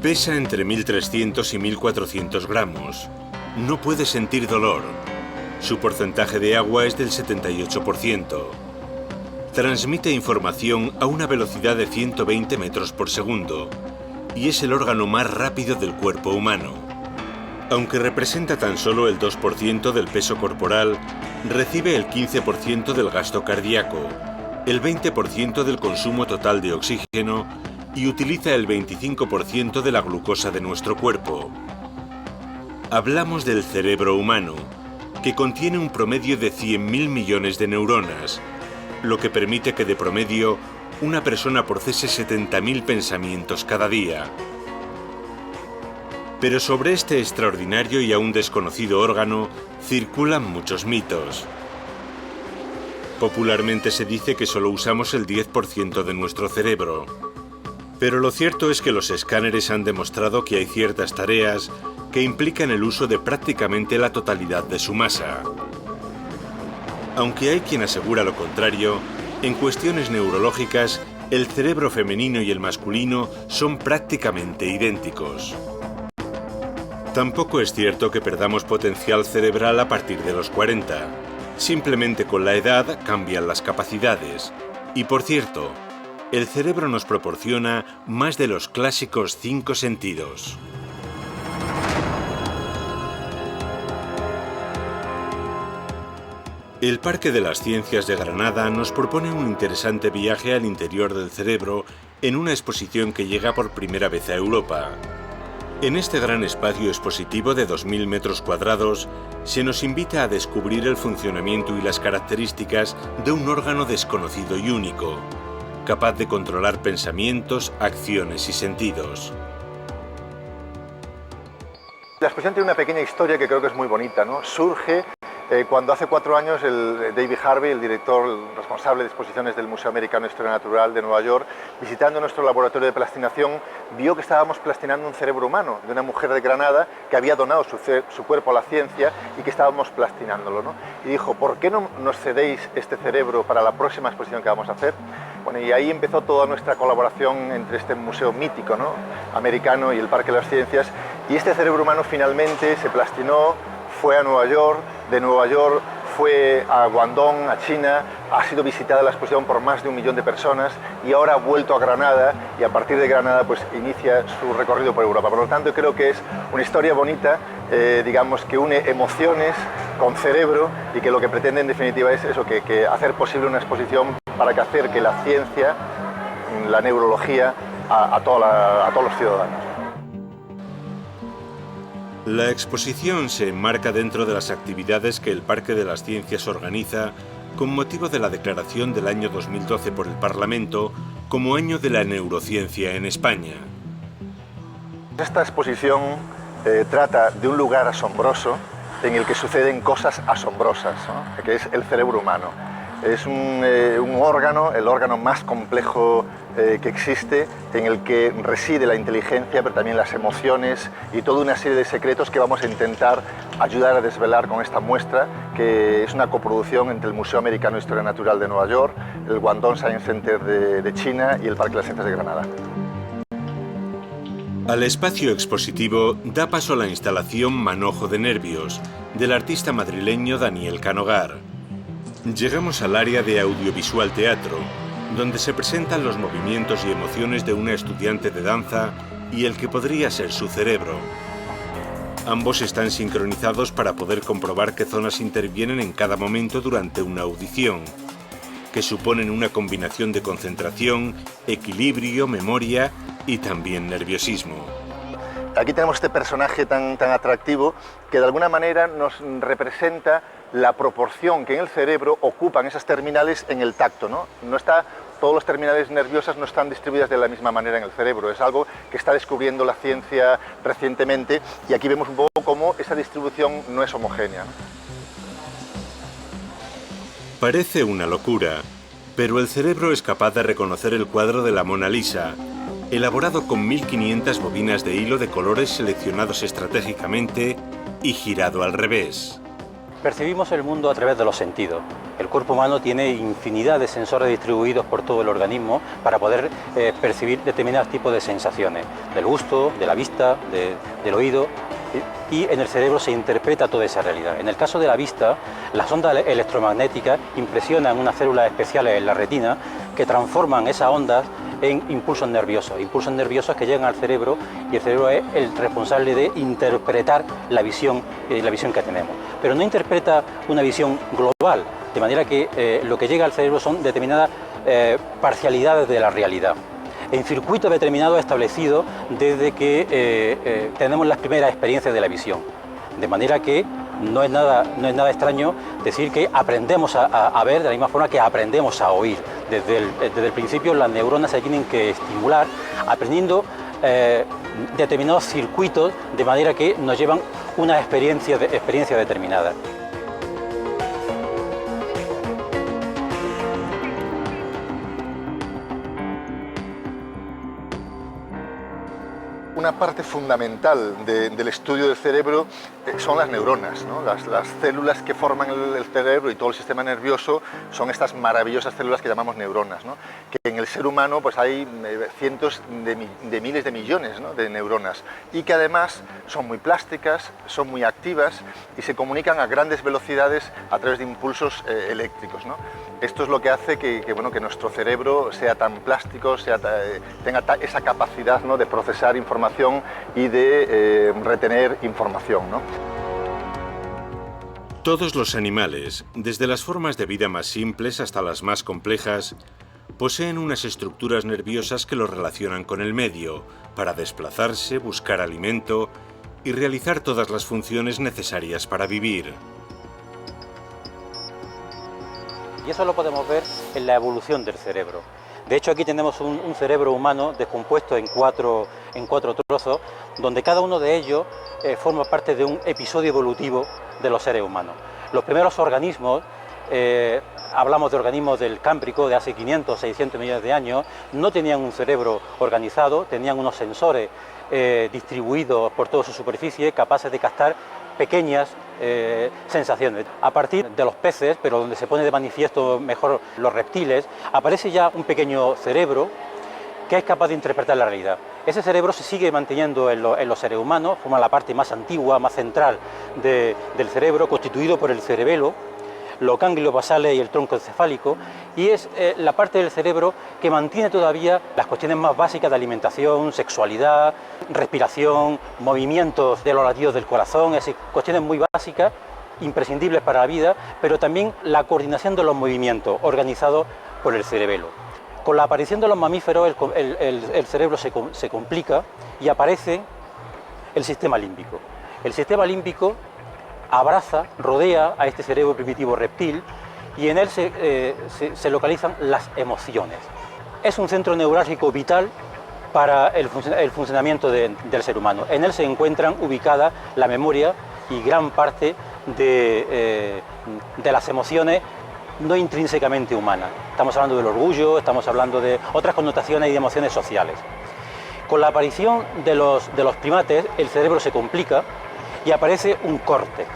Pesa entre 1.300 y 1.400 gramos. No puede sentir dolor. Su porcentaje de agua es del 78%. Transmite información a una velocidad de 120 metros por segundo y es el órgano más rápido del cuerpo humano. Aunque representa tan solo el 2% del peso corporal, recibe el 15% del gasto cardíaco, el 20% del consumo total de oxígeno y utiliza el 25% de la glucosa de nuestro cuerpo. Hablamos del cerebro humano, que contiene un promedio de 100.000 millones de neuronas, lo que permite que de promedio una persona procese 70.000 pensamientos cada día. Pero sobre este extraordinario y aún desconocido órgano circulan muchos mitos. Popularmente se dice que solo usamos el 10% de nuestro cerebro. Pero lo cierto es que los escáneres han demostrado que hay ciertas tareas que implican el uso de prácticamente la totalidad de su masa. Aunque hay quien asegura lo contrario, en cuestiones neurológicas, el cerebro femenino y el masculino son prácticamente idénticos. Tampoco es cierto que perdamos potencial cerebral a partir de los 40. Simplemente con la edad cambian las capacidades. Y por cierto, el cerebro nos proporciona más de los clásicos 5 sentidos. El Parque de las Ciencias de Granada nos propone un interesante viaje al interior del cerebro en una exposición que llega por primera vez a Europa. En este gran espacio expositivo de 2.000 metros cuadrados, se nos invita a descubrir el funcionamiento y las características de un órgano desconocido y único, capaz de controlar pensamientos, acciones y sentidos. La exposición tiene una pequeña historia que creo que es muy bonita, ¿no? Surge cuando hace 4 años el David Harvey, el director, el responsable de exposiciones del Museo Americano de Historia Natural de Nueva York, visitando nuestro laboratorio de plastinación, vio que estábamos plastinando un cerebro humano de una mujer de Granada que había donado su cuerpo a la ciencia y que estábamos plastinándolo, ¿no? Y dijo, ¿por qué no nos cedéis este cerebro para la próxima exposición que vamos a hacer? Bueno, y ahí empezó toda nuestra colaboración entre este museo mítico, ¿no?, americano y el Parque de las Ciencias, y este cerebro humano finalmente se plastinó, fue a Nueva York, de Nueva York fue a Guangdong, a China, ha sido visitada la exposición por más de 1 millón de personas y ahora ha vuelto a Granada y a partir de Granada pues inicia su recorrido por Europa. Por lo tanto creo que es una historia bonita, digamos que une emociones con cerebro y que lo que pretende en definitiva es eso, que hacer posible una exposición para que acerque la ciencia, la neurología a todos los ciudadanos. La exposición se enmarca dentro de las actividades que el Parque de las Ciencias organiza con motivo de la declaración del año 2012 por el Parlamento como Año de la Neurociencia en España. Esta exposición trata de un lugar asombroso en el que suceden cosas asombrosas, ¿no?, que es el cerebro humano. Es un órgano, el órgano más complejo que existe, en el que reside la inteligencia, pero también las emociones y toda una serie de secretos que vamos a intentar ayudar a desvelar con esta muestra, que es una coproducción entre el Museo Americano de Historia Natural de Nueva York, el Guangdong Science Center de China y el Parque de las Ciencias de Granada. Al espacio expositivo da paso la instalación Manojo de Nervios, del artista madrileño Daniel Canogar. Llegamos al área de audiovisual teatro, donde se presentan los movimientos y emociones de una estudiante de danza y el que podría ser su cerebro. Ambos están sincronizados para poder comprobar qué zonas intervienen en cada momento durante una audición, que suponen una combinación de concentración, equilibrio, memoria y también nerviosismo. Aquí tenemos este personaje tan atractivo que de alguna manera nos representa la proporción que en el cerebro ocupan esas terminales en el tacto, ¿no? Todos los terminales nerviosas no están distribuidas de la misma manera en el cerebro, es algo que está descubriendo la ciencia recientemente y aquí vemos un poco cómo esa distribución no es homogénea, ¿no? Parece una locura, pero el cerebro es capaz de reconocer el cuadro de la Mona Lisa, elaborado con 1.500 bobinas de hilo de colores seleccionados estratégicamente y girado al revés. Percibimos el mundo a través de los sentidos. El cuerpo humano tiene infinidad de sensores distribuidos por todo el organismo para poder percibir determinados tipos de sensaciones, del gusto, de la vista, del oído, y en el cerebro se interpreta toda esa realidad. En el caso de la vista, las ondas electromagnéticas impresionan unas células especiales en la retina que transforman esas ondas en impulsos nerviosos que llegan al cerebro, y el cerebro es el responsable de interpretar la visión que tenemos. Pero no interpreta una visión global, de manera que lo que llega al cerebro son determinadas parcialidades de la realidad, en circuitos determinados establecidos desde que tenemos las primeras experiencias de la visión. De manera que no es nada extraño decir que aprendemos a ver de la misma forma que aprendemos a oír. Desde el principio las neuronas se tienen que estimular aprendiendo determinados circuitos, de manera que nos llevan una experiencia determinada. Una parte fundamental del estudio del cerebro son las neuronas, ¿no? Las células que forman el cerebro y todo el sistema nervioso son estas maravillosas células que llamamos neuronas, ¿no? Que en el ser humano pues hay cientos de miles de millones, ¿no?, de neuronas, y que además son muy plásticas, son muy activas y se comunican a grandes velocidades a través de impulsos eléctricos, ¿no? Esto es lo que hace que nuestro cerebro sea tan plástico, tenga esa capacidad, ¿no?, de procesar información y de retener información, ¿no? Todos los animales, desde las formas de vida más simples hasta las más complejas, poseen unas estructuras nerviosas que los relacionan con el medio para desplazarse, buscar alimento y realizar todas las funciones necesarias para vivir. Y eso lo podemos ver en la evolución del cerebro. De hecho, aquí tenemos un cerebro humano descompuesto en cuatro trozos, donde cada uno de ellos forma parte de un episodio evolutivo de los seres humanos. Los primeros organismos, hablamos de organismos del Cámbrico, de hace 500, 600 millones de años, no tenían un cerebro organizado, tenían unos sensores distribuidos por toda su superficie, capaces de captar pequeñas sensaciones. A partir de los peces, pero donde se pone de manifiesto mejor los reptiles, aparece ya un pequeño cerebro que es capaz de interpretar la realidad. Ese cerebro se sigue manteniendo en los seres humanos, forma la parte más antigua, más central del cerebro, constituido por el cerebelo, los ganglios basales y el tronco encefálico, y es la parte del cerebro que mantiene todavía las cuestiones más básicas de alimentación, sexualidad, respiración, movimientos de los latidos del corazón, es decir, cuestiones muy básicas, imprescindibles para la vida, pero también la coordinación de los movimientos organizados por el cerebelo. Con la aparición de los mamíferos el cerebro se complica y aparece el sistema límbico. El sistema límbico abraza, rodea a este cerebro primitivo reptil, y en él se localizan las emociones. Es un centro neurálgico vital para el funcionamiento del ser humano. En él se encuentran ubicadas la memoria y gran parte de las emociones no intrínsecamente humanas. Estamos hablando del orgullo, estamos hablando de otras connotaciones y de emociones sociales. Con la aparición de los primates, el cerebro se complica y aparece un córtex.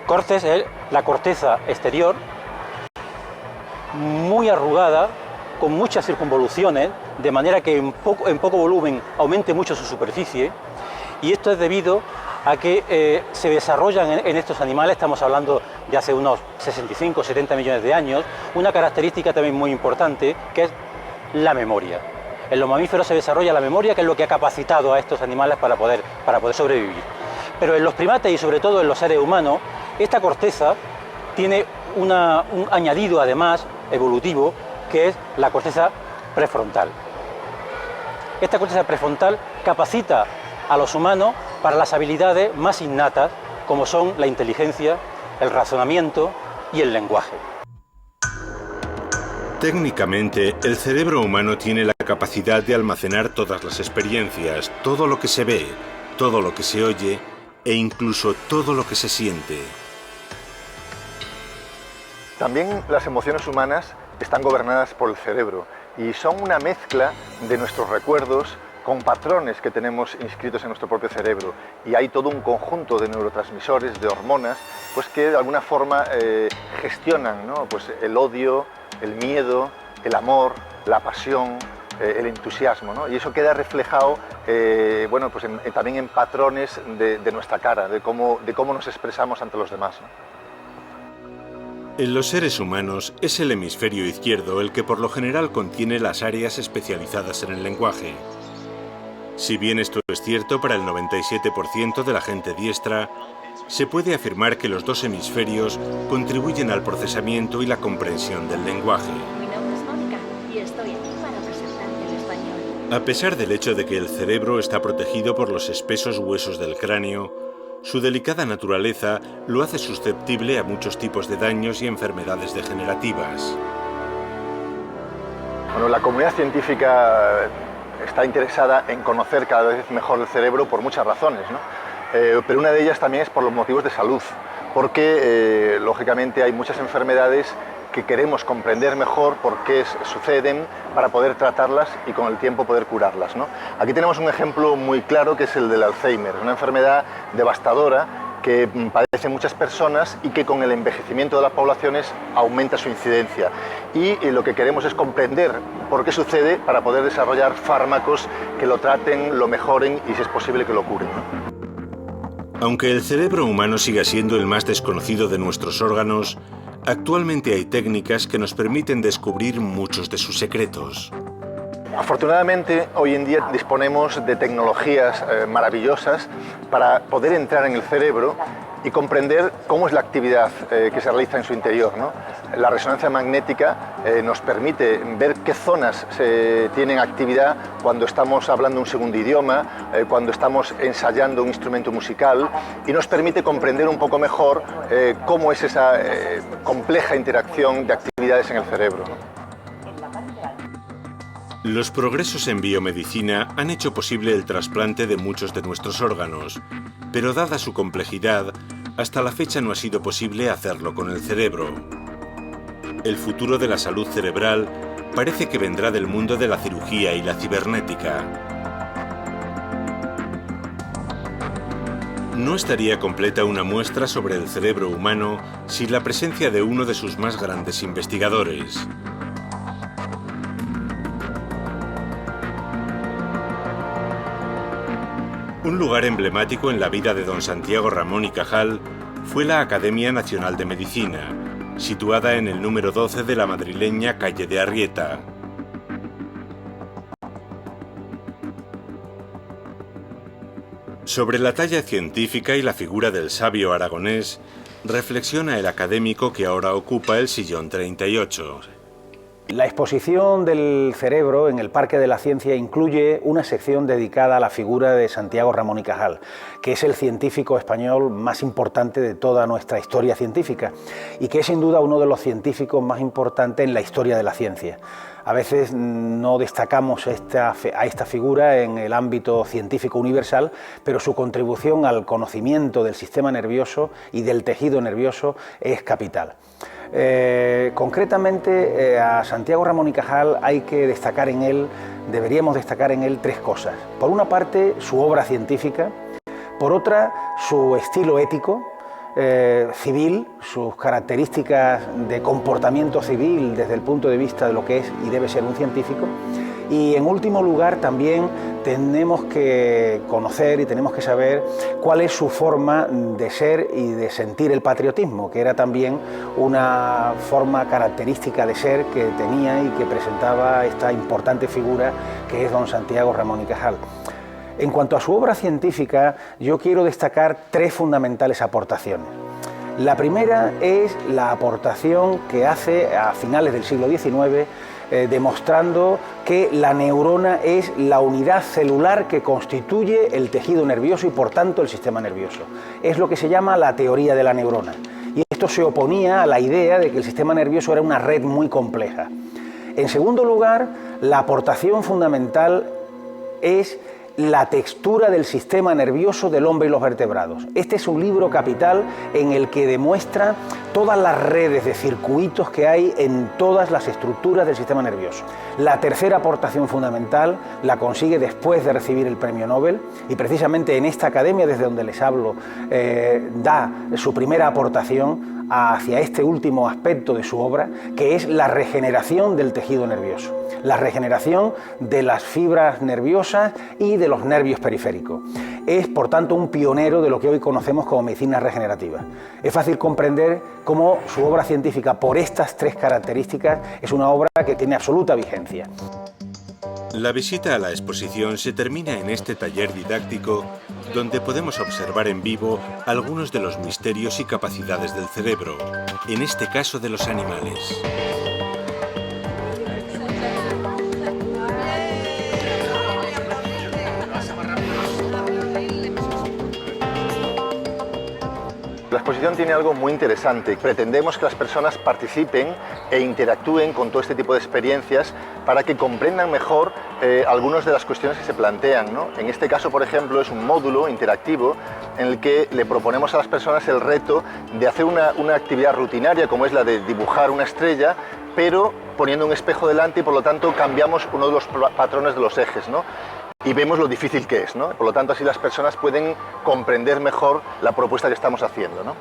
Córtex es la corteza exterior, muy arrugada, con muchas circunvoluciones, de manera que en poco volumen aumente mucho su superficie, y esto es debido a que se desarrollan en estos animales, estamos hablando de hace unos 65 o 70 millones de años, una característica también muy importante, que es la memoria. En los mamíferos se desarrolla la memoria, que es lo que ha capacitado a estos animales para poder sobrevivir. Pero en los primates y sobre todo en los seres humanos, esta corteza tiene un añadido además evolutivo, que es la corteza prefrontal. Esta corteza prefrontal capacita a los humanos para las habilidades más innatas, como son la inteligencia, el razonamiento y el lenguaje. Técnicamente, el cerebro humano tiene la capacidad de almacenar todas las experiencias, todo lo que se ve, todo lo que se oye e incluso todo lo que se siente. También las emociones humanas están gobernadas por el cerebro y son una mezcla de nuestros recuerdos con patrones que tenemos inscritos en nuestro propio cerebro, y hay todo un conjunto de neurotransmisores, de hormonas, pues que de alguna forma gestionan, ¿no? Pues el odio, el miedo, el amor, la pasión, el entusiasmo, ¿no? Y eso queda reflejado bueno, pues también en patrones de nuestra cara, de cómo nos expresamos ante los demás, ¿no? En los seres humanos es el hemisferio izquierdo el que por lo general contiene las áreas especializadas en el lenguaje. Si bien esto es cierto para el 97% de la gente diestra, se puede afirmar que los dos hemisferios contribuyen al procesamiento y la comprensión del lenguaje. Mi nombre es Mónica y estoy aquí para presentarte el español. A pesar del hecho de que el cerebro está protegido por los espesos huesos del cráneo, su delicada naturaleza lo hace susceptible a muchos tipos de daños y enfermedades degenerativas. Bueno, la comunidad científica está interesada en conocer cada vez mejor el cerebro por muchas razones, ¿no? Pero una de ellas también es por los motivos de salud, porque lógicamente hay muchas enfermedades que queremos comprender mejor por qué suceden para poder tratarlas y con el tiempo poder curarlas, ¿no? Aquí tenemos un ejemplo muy claro que es el del Alzheimer, una enfermedad devastadora que padecen muchas personas y que con el envejecimiento de las poblaciones aumenta su incidencia. Y lo que queremos es comprender por qué sucede para poder desarrollar fármacos que lo traten, lo mejoren y si es posible que lo curen, ¿no? Aunque el cerebro humano siga siendo el más desconocido de nuestros órganos, actualmente hay técnicas que nos permiten descubrir muchos de sus secretos. Afortunadamente, hoy en día disponemos de tecnologías maravillosas para poder entrar en el cerebro y comprender cómo es la actividad que se realiza en su interior, ¿no? La resonancia magnética nos permite ver qué zonas tienen actividad cuando estamos hablando un segundo idioma, cuando estamos ensayando un instrumento musical, y nos permite comprender un poco mejor cómo es esa compleja interacción de actividades en el cerebro, ¿no? Los progresos en biomedicina han hecho posible el trasplante de muchos de nuestros órganos, pero dada su complejidad, hasta la fecha no ha sido posible hacerlo con el cerebro. El futuro de la salud cerebral parece que vendrá del mundo de la cirugía y la cibernética. No estaría completa una muestra sobre el cerebro humano sin la presencia de uno de sus más grandes investigadores. Un lugar emblemático en la vida de don Santiago Ramón y Cajal fue la Academia Nacional de Medicina, situada en el número 12 de la madrileña calle de Arrieta. Sobre la talla científica y la figura del sabio aragonés, reflexiona el académico que ahora ocupa el sillón 38. La exposición del cerebro en el Parque de la Ciencia incluye una sección dedicada a la figura de Santiago Ramón y Cajal, que es el científico español más importante de toda nuestra historia científica y que es sin duda uno de los científicos más importantes en la historia de la ciencia. A veces no destacamos a esta figura en el ámbito científico universal, pero su contribución al conocimiento del sistema nervioso y del tejido nervioso es capital. Concretamente a Santiago Ramón y Cajal hay que destacar en él, deberíamos destacar en él tres cosas. Por una parte, su obra científica, por otra, su estilo ético, civil, sus características de comportamiento civil desde el punto de vista de lo que es y debe ser un científico. Y en último lugar también tenemos que conocer y tenemos que saber cuál es su forma de ser y de sentir el patriotismo, que era también una forma característica de ser que tenía y que presentaba esta importante figura que es don Santiago Ramón y Cajal. En cuanto a su obra científica, yo quiero destacar tres fundamentales aportaciones. La primera es la aportación que hace a finales del siglo XIX demostrando que la neurona es la unidad celular que constituye el tejido nervioso y por tanto el sistema nervioso. Es lo que se llama la teoría de la neurona. Y esto se oponía a la idea de que el sistema nervioso era una red muy compleja. En segundo lugar, la aportación fundamental es la textura del sistema nervioso del hombre y los vertebrados. Este es un libro capital en el que demuestra todas las redes de circuitos que hay en todas las estructuras del sistema nervioso. La tercera aportación fundamental la consigue después de recibir el premio Nobel, y precisamente en esta academia desde donde les hablo da su primera aportación hacia este último aspecto de su obra, que es la regeneración del tejido nervioso, la regeneración de las fibras nerviosas y de los nervios periféricos. Es, por tanto, un pionero de lo que hoy conocemos como medicina regenerativa. Es fácil comprender cómo su obra científica, por estas tres características, es una obra que tiene absoluta vigencia. La visita a la exposición se termina en este taller didáctico donde podemos observar en vivo algunos de los misterios y capacidades del cerebro, en este caso de los animales. La exposición tiene algo muy interesante. Pretendemos que las personas participen e interactúen con todo este tipo de experiencias para que comprendan mejor algunas de las cuestiones que se plantean, ¿no? En este caso, por ejemplo, es un módulo interactivo en el que le proponemos a las personas el reto de hacer una actividad rutinaria, como es la de dibujar una estrella, pero poniendo un espejo delante, y por lo tanto cambiamos uno de los patrones de los ejes, ¿no? Y vemos lo difícil que es, ¿no? Por lo tanto, así las personas pueden comprender mejor la propuesta que estamos haciendo, ¿no?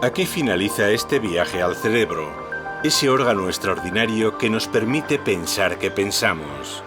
Aquí finaliza este viaje al cerebro, ese órgano extraordinario que nos permite pensar que pensamos.